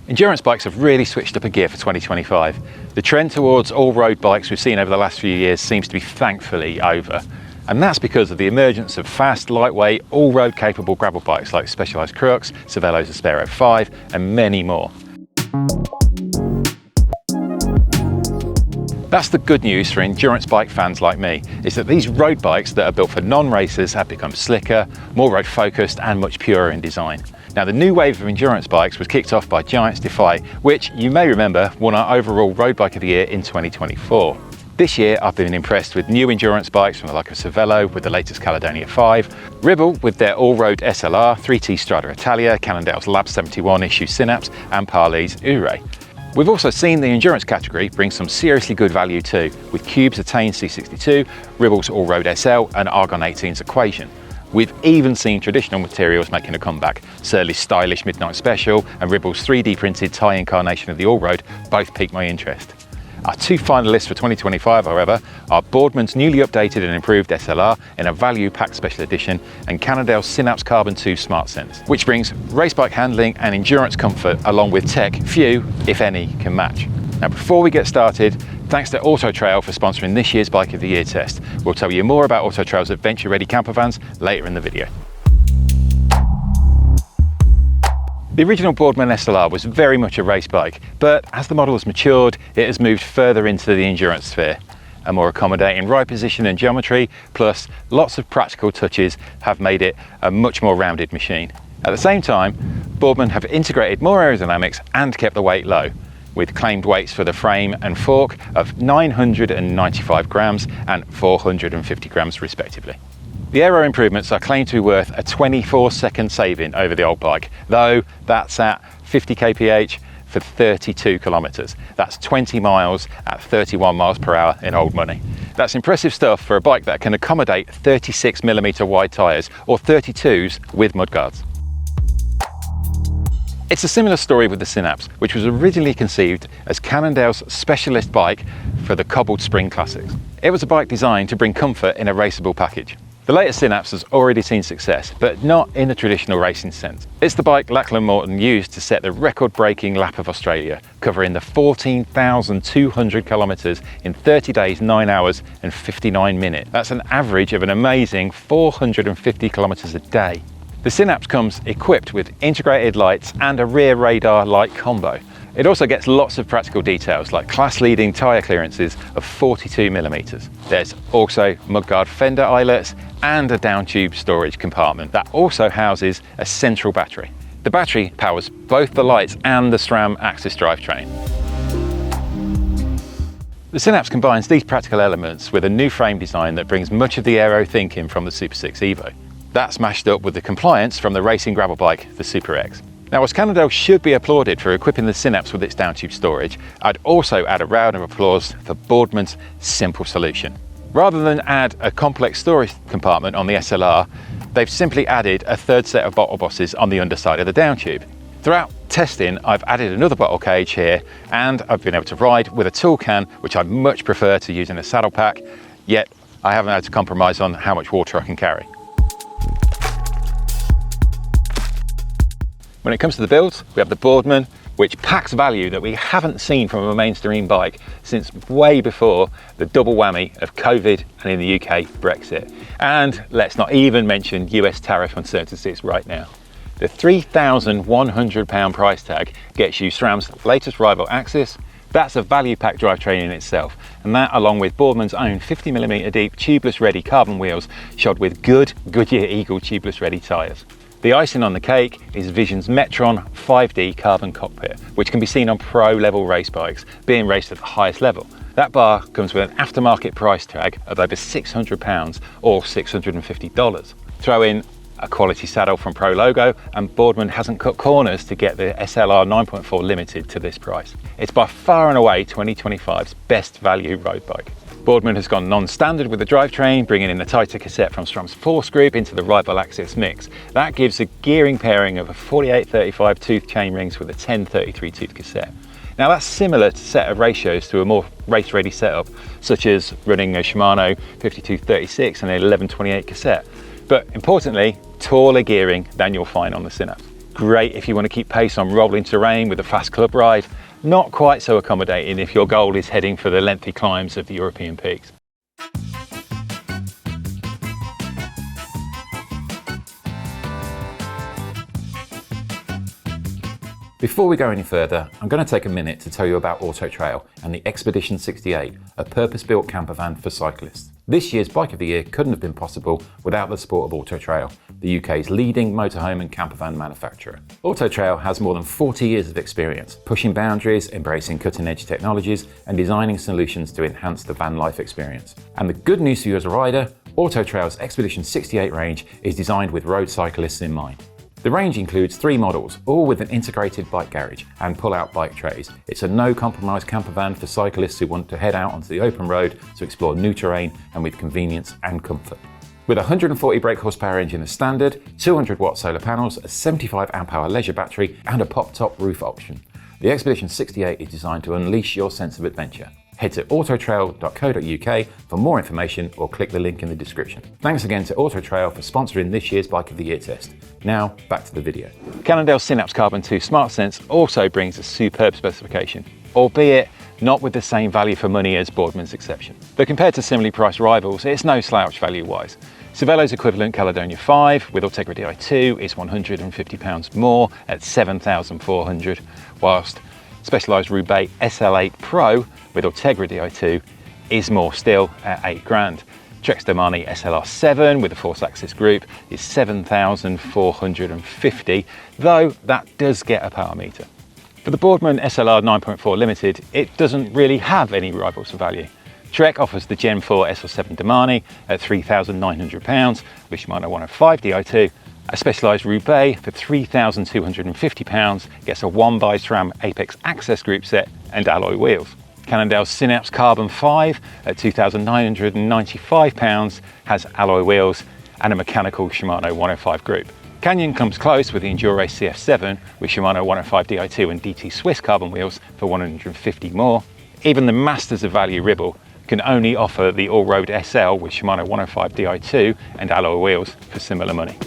Endurance bikes have really switched up a gear for 2025. The trend towards all-road bikes we've seen over the last few years seems to be thankfully over. And that's because of the emergence of fast, lightweight, all-road capable gravel bikes like Specialized Crux, Cervelo's Aspero 5 and many more. That's the good news for endurance bike fans like me, is that these road bikes that are built for non-racers have become slicker, more road focused and much purer in design. Now, the new wave of endurance bikes was kicked off by Giant's Defy, which you may remember won our overall Road Bike of the Year in 2024. This year, I've been impressed with new endurance bikes from the like of Cervelo with the latest Caledonia 5, Ribble with their all-road SLR, 3T Strada Italia, Cannondale's Lab 71 issue Synapse, and Parley's Ure. We've also seen the endurance category bring some seriously good value too, with Cube's Attain C62, Ribble's all-road SL, and Argon 18's Equation. We've even seen traditional materials making a comeback. Surly's stylish Midnight Special and Ribble's 3D printed Thai incarnation of the all-road both piqued my interest. Our two finalists for 2025, however, are Boardman's newly updated and improved SLR in a value pack special edition and Cannondale Synapse Carbon 2 SmartSense, which brings race bike handling and endurance comfort along with tech few, if any, can match. Now, before we get started, thanks to AutoTrail for sponsoring this year's Bike of the Year test. We'll tell you more about AutoTrail's adventure-ready camper vans later in the video. The original Boardman SLR was very much a race bike, but as the model has matured, it has moved further into the endurance sphere. A more accommodating ride position and geometry, plus lots of practical touches, have made it a much more rounded machine. At the same time, Boardman have integrated more aerodynamics and kept the weight low, with claimed weights for the frame and fork of 995 grams and 450 grams respectively. The aero improvements are claimed to be worth a 24-second saving over the old bike, though that's at 50 kph for 32 kilometres. That's 20 miles at 31 miles per hour in old money. That's impressive stuff for a bike that can accommodate 36mm wide tyres or 32s with mudguards. It's a similar story with the Synapse, which was originally conceived as Cannondale's specialist bike for the cobbled spring classics. It was a bike designed to bring comfort in a raceable package. The latest Synapse has already seen success, but not in the traditional racing sense. It's the bike Lachlan Morton used to set the record-breaking lap of Australia, covering the 14,200 kilometres in 30 days, 9 hours and 59 minutes. That's an average of an amazing 450 kilometres a day. The Synapse comes equipped with integrated lights and a rear radar light combo. It also gets lots of practical details like class-leading tyre clearances of 42mm. There's also mudguard fender eyelets and a down-tube storage compartment that also houses a central battery. The battery powers both the lights and the SRAM Axis drivetrain. The Synapse combines these practical elements with a new frame design that brings much of the aero thinking from the Super 6 Evo. That's mashed up with the compliance from the racing gravel bike, the Super X. Now, whilst Cannondale should be applauded for equipping the Synapse with its down-tube storage, I'd also add a round of applause for Boardman's simple solution. Rather than add a complex storage compartment on the SLR, they've simply added a third set of bottle bosses on the underside of the down-tube. Throughout testing, I've added another bottle cage here, and I've been able to ride with a tool can, which I much prefer to using a saddle pack, yet I haven't had to compromise on how much water I can carry. When it comes to the builds, we have the Boardman, which packs value that we haven't seen from a mainstream bike since way before the double whammy of COVID and in the UK, Brexit. And let's not even mention US tariff uncertainties right now. The £3,100 price tag gets you SRAM's latest rival Axis. That's a value pack drivetrain in itself, and that along with Boardman's own 50mm deep tubeless ready carbon wheels shod with good Goodyear Eagle tubeless ready tyres. The icing on the cake is Vision's Metron 5D carbon cockpit, which can be seen on pro-level race bikes, being raced at the highest level. That bar comes with an aftermarket price tag of over £600 or $650. Throw in a quality saddle from Pro Logo, and Boardman hasn't cut corners to get the SLR 9.4 Limited to this price. It's by far and away 2025's best value road bike. Boardman has gone non-standard with the drivetrain, bringing in the tighter cassette from SRAM's Force Group into the rival Axis mix. That gives a gearing pairing of a 48-35 tooth chain rings with a 10-33 tooth cassette. Now that's similar to set of ratios to a more race-ready setup, such as running a Shimano 52-36 and an 11-28 cassette. But importantly, taller gearing than you'll find on the Synapse. Great if you want to keep pace on rolling terrain with a fast club ride, not quite so accommodating if your goal is heading for the lengthy climbs of the European peaks. Before we go any further, I'm going to take a minute to tell you about Auto Trail and the Expedition 68, a purpose-built camper van for cyclists. This year's Bike of the Year couldn't have been possible without the support of Auto Trail, the UK's leading motorhome and camper van manufacturer. Auto Trail has more than 40 years of experience, pushing boundaries, embracing cutting-edge technologies, and designing solutions to enhance the van life experience. And the good news for you as a rider, Auto Trail's Expedition 68 range is designed with road cyclists in mind. The range includes 3 models, all with an integrated bike garage and pull-out bike trays. It's a no-compromise camper van for cyclists who want to head out onto the open road to explore new terrain and with convenience and comfort. With a 140 brake horsepower engine as standard, 200-watt solar panels, a 75 amp-hour leisure battery and a pop-top roof option, the Expedition 68 is designed to unleash your sense of adventure. Head to autotrail.co.uk for more information or click the link in the description. Thanks again to Auto Trail for sponsoring this year's Bike of the Year test. Now, back to the video. Cannondale Synapse Carbon 2 SmartSense also brings a superb specification, albeit not with the same value for money as Boardman's Exception. But compared to similarly priced rivals, it's no slouch value-wise. Cervelo's equivalent Caledonia 5 with Ultegra Di2 is £150 more at £7,400, whilst Specialized Roubaix SL8 Pro with Ultegra Di2 is more still at £8,000. Trek Domani SLR7 with a force axis group is £7,450, though that does get a power meter. For the Boardman SLR 9.4 Limited, it doesn't really have any rivals for value. Trek offers the Gen 4 SL7 Domani at £3,900 with Shimano 105 Di2. A Specialized Roubaix for £3,250 gets a 1x SRAM Apex Access Group set and alloy wheels. Cannondale Synapse Carbon 5 at £2,995 has alloy wheels and a mechanical Shimano 105 group. Canyon comes close with the Enduro CF7 with Shimano 105 Di2 and DT Swiss carbon wheels for £150 more. Even the Masters of Value Ribble can only offer the all-road SL with Shimano 105 Di2 and alloy wheels for similar money.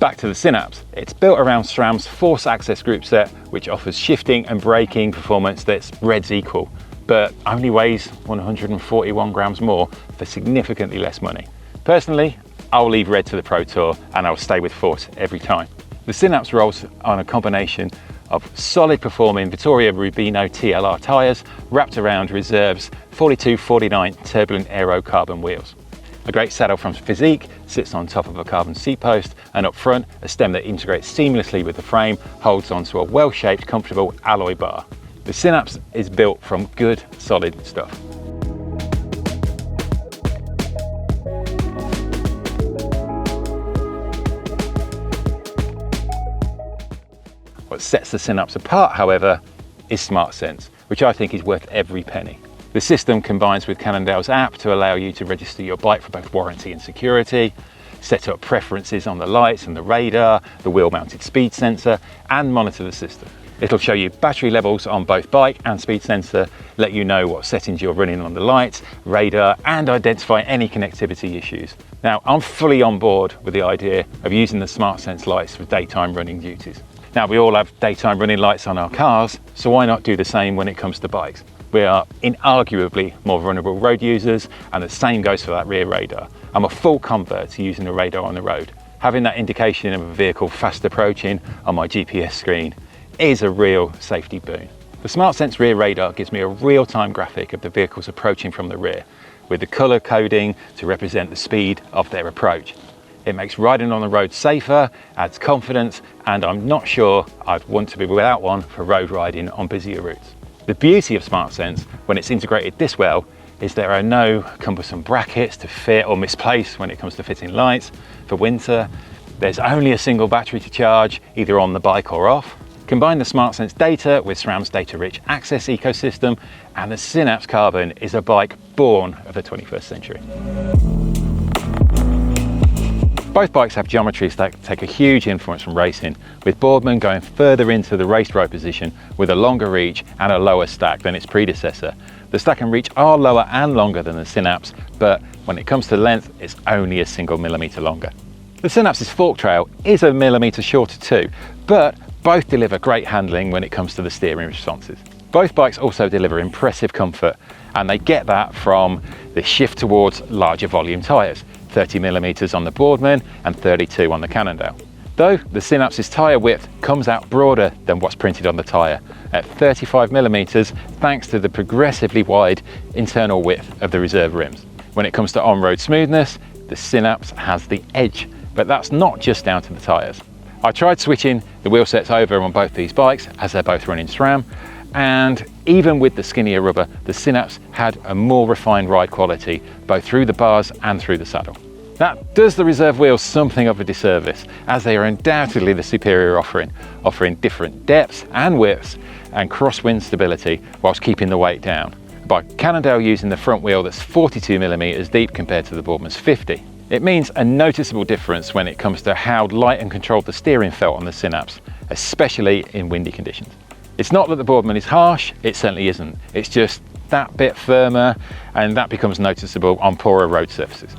Back to the Synapse. It's built around SRAM's force access group set, which offers shifting and braking performance that's Red's equal, but only weighs 141 grams more for significantly less money. Personally, I'll leave Red to the Pro Tour and I'll stay with Force every time. The Synapse rolls on a combination of solid performing Vittoria Rubino TLR tyres wrapped around Reserve's 42/49 turbulent aero carbon wheels. A great saddle from Physique sits on top of a carbon seat post, and up front, a stem that integrates seamlessly with the frame holds onto a well-shaped, comfortable alloy bar. The Synapse is built from good, solid stuff. What sets the Synapse apart, however, is SmartSense, which I think is worth every penny. The system combines with Cannondale's app to allow you to register your bike for both warranty and security, set up preferences on the lights and the radar, the wheel-mounted speed sensor, and monitor the system. It'll show you battery levels on both bike and speed sensor, let you know what settings you're running on the lights, radar, and identify any connectivity issues. Now, I'm fully on board with the idea of using the SmartSense lights for daytime running duties. Now, we all have daytime running lights on our cars, so why not do the same when it comes to bikes? We are inarguably more vulnerable road users, and the same goes for that rear radar. I'm a full convert to using the radar on the road. Having that indication of a vehicle fast approaching on my GPS screen is a real safety boon. The SmartSense rear radar gives me a real-time graphic of the vehicles approaching from the rear, with the colour coding to represent the speed of their approach. It makes riding on the road safer, adds confidence, and I'm not sure I'd want to be without one for road riding on busier routes. The beauty of SmartSense, when it's integrated this well, is there are no cumbersome brackets to fit or misplace when it comes to fitting lights. For winter, there's only a single battery to charge, either on the bike or off. Combine the SmartSense data with SRAM's data-rich access ecosystem, and the Synapse Carbon is a bike born of the 21st century. Both bikes have geometries that take a huge influence from racing, with Boardman going further into the race road position with a longer reach and a lower stack than its predecessor. The stack and reach are lower and longer than the Synapse, but when it comes to length, it's only a single millimetre longer. The Synapse's fork trail is a millimetre shorter too, but both deliver great handling when it comes to the steering responses. Both bikes also deliver impressive comfort, and they get that from the shift towards larger volume tyres, 30mm on the Boardman and 32 on the Cannondale. Though the Synapse's tyre width comes out broader than what's printed on the tyre at 35mm, thanks to the progressively wide internal width of the reserve rims. When it comes to on-road smoothness, the Synapse has the edge, but that's not just down to the tyres. I tried switching the wheel sets over on both these bikes as they're both running SRAM, and even with the skinnier rubber, the Synapse had a more refined ride quality, both through the bars and through the saddle. That does the reserve wheels something of a disservice, as they are undoubtedly the superior offering different depths and widths and crosswind stability whilst keeping the weight down. By Cannondale using the front wheel that's 42mm deep compared to the Boardman's 50. It means a noticeable difference when it comes to how light and controlled the steering felt on the Synapse, especially in windy conditions. It's not that the Boardman is harsh, it certainly isn't. It's just that bit firmer, and that becomes noticeable on poorer road surfaces.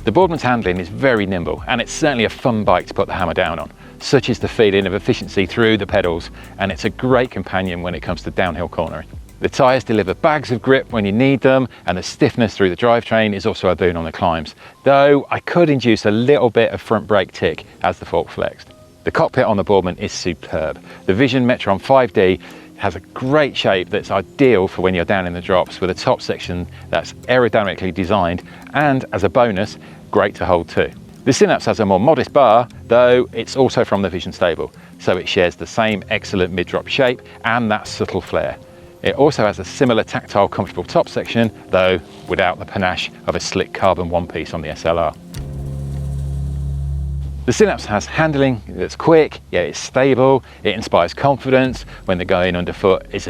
The Boardman's handling is very nimble, and it's certainly a fun bike to put the hammer down on. Such is the feeling of efficiency through the pedals, and it's a great companion when it comes to downhill cornering. The tyres deliver bags of grip when you need them, and the stiffness through the drivetrain is also a boon on the climbs, though I could induce a little bit of front brake tick as the fork flexed. The cockpit on the Boardman is superb. The Vision Metron 5D has a great shape that's ideal for when you're down in the drops, with a top section that's aerodynamically designed, and as a bonus, great to hold too. The Synapse has a more modest bar, though it's also from the Vision stable, so it shares the same excellent mid-drop shape and that subtle flare. It also has a similar tactile, comfortable top section, though without the panache of a slick carbon one-piece on the SLR. The Synapse has handling that's quick, yet it's stable. It inspires confidence when the going underfoot is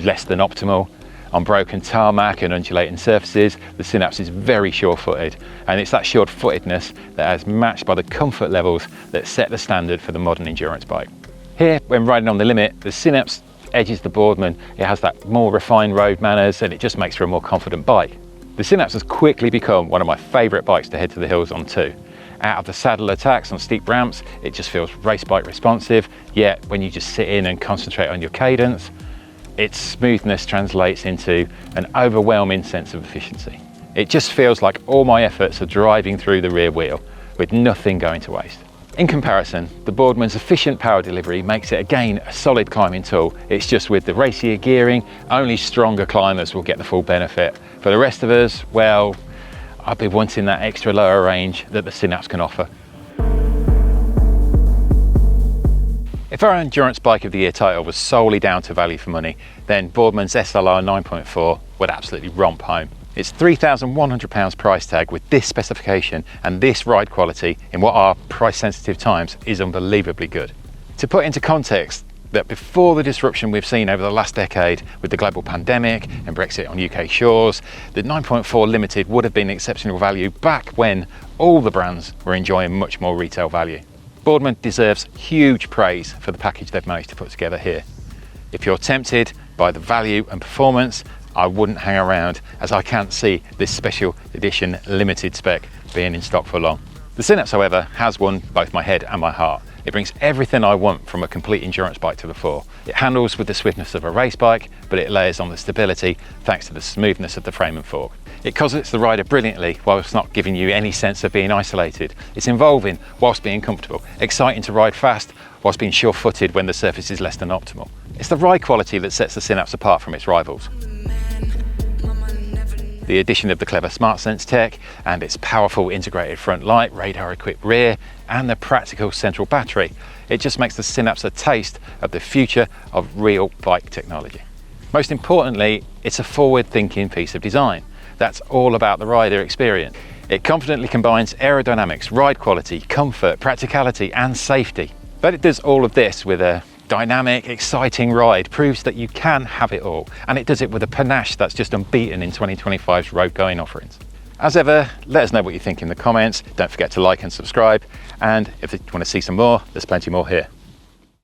less than optimal. On broken tarmac and undulating surfaces, the Synapse is very sure-footed, and it's that sure-footedness that is matched by the comfort levels that set the standard for the modern endurance bike. Here, when riding on the limit, the Synapse edges the Boardman. It has that more refined road manners, and it just makes for a more confident bike. The Synapse has quickly become one of my favourite bikes to head to the hills on too. Out of the saddle attacks on steep ramps, it just feels race bike responsive, yet when you just sit in and concentrate on your cadence, its smoothness translates into an overwhelming sense of efficiency. It just feels like all my efforts are driving through the rear wheel, with nothing going to waste. In comparison, the Boardman's efficient power delivery makes it again a solid climbing tool. It's just with the racier gearing, only stronger climbers will get the full benefit. For the rest of us, well, I'd be wanting that extra lower range that the Synapse can offer. If our Endurance Bike of the Year title was solely down to value for money, then Boardman's SLR 9.4 would absolutely romp home. It's £3,100 price tag with this specification and this ride quality in what are price-sensitive times is unbelievably good. To put into context, that before the disruption we've seen over the last decade with the global pandemic and Brexit on UK shores, the 9.4 Limited would have been exceptional value back when all the brands were enjoying much more retail value. Boardman deserves huge praise for the package they've managed to put together here. If you're tempted by the value and performance, I wouldn't hang around, as I can't see this special edition limited spec being in stock for long. The Synapse, however, has won both my head and my heart. It brings everything I want from a complete endurance bike to the fore. It handles with the swiftness of a race bike, but it layers on the stability thanks to the smoothness of the frame and fork. It cosets the rider brilliantly whilst not giving you any sense of being isolated. It's involving whilst being comfortable, exciting to ride fast whilst being sure-footed when the surface is less than optimal. It's the ride quality that sets the Synapse apart from its rivals. The addition of the clever SmartSense tech and its powerful integrated front light, radar-equipped rear, and the practical central battery, it just makes the Synapse a taste of the future of real bike technology. Most importantly, it's a forward-thinking piece of design that's all about the rider experience. It confidently combines aerodynamics, ride quality, comfort, practicality, and safety. But it does all of this with a dynamic, exciting ride, proves that you can have it all, and it does it with a panache that's just unbeaten in 2025's road going offerings. As ever, let us know what you think in the comments. Don't forget to like and subscribe, and if you want to see some more, there's plenty more here.